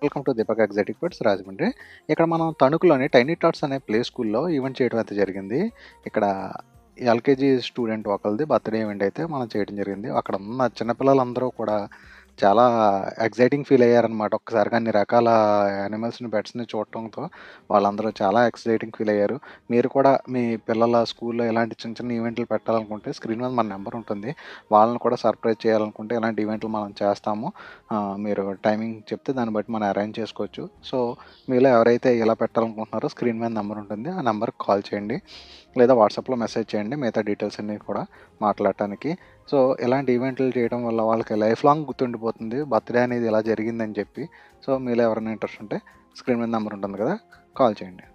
Welcome to Deepak exotic birds Rajahmundry. ఇక్కడ మనం తణుకులోని tiny touts అనే ప్లే స్కూల్‌లో ఈవెంట్ చేయడం అయితే జరిగింది. ఇక్కడ ఎల్‌కేజీ స్టూడెంట్ ఒకళ్ళది బర్త్‌డే ఈవెంట్ అయితే మనం చేయడం జరిగింది. అక్కడ ఉన్న చిన్న పిల్లలందరూ కూడా చాలా ఎక్సైటింగ్ ఫీల్ అయ్యారనమాట. ఒక్కసారిగా అన్ని రకాల యానిమల్స్‌ని, పెట్స్‌ని చూడటంతో వాళ్ళందరూ చాలా ఎక్సైటింగ్ ఫీల్ అయ్యారు. మీరు కూడా మీ పిల్లల స్కూల్‌లో ఇలాంటి చిన్న చిన్న ఈవెంట్లు పెట్టాలనుకుంటే స్క్రీన్ మీద మన నంబర్ ఉంటుంది. వాళ్ళని కూడా సర్ప్రైజ్ చేయాలనుకుంటే ఇలాంటి ఈవెంట్లు మనం చేస్తాము. మీరు టైమింగ్ చెప్తే దాన్ని బట్టి మనం అరేంజ్ చేసుకోవచ్చు. సో, మీలో ఎవరైతే ఇలా పెట్టాలనుకుంటున్నారో స్క్రీన్ మీద నంబర్ ఉంటుంది. ఆ నంబర్‌కి కాల్ చేయండి. లేదా వాట్సాప్‌లో మెసేజ్ చేయండి. మిగతా డీటెయిల్స్ అన్నీ కూడా మాట్లాడటానికి. సో, ఇలాంటి ఈవెంట్లు చేయడం వల్ల వాళ్ళకి లైఫ్ లాంగ్ గుర్తుండిపోతుంది. బర్త్‌డే అనేది ఇలా జరిగిందని చెప్పి. సో, మీలో ఎవరైనా ఇంట్రెస్ట్ ఉంటే స్క్రీన్ మీద నంబర్ ఉంటుంది కదా! కాల్ చేయండి.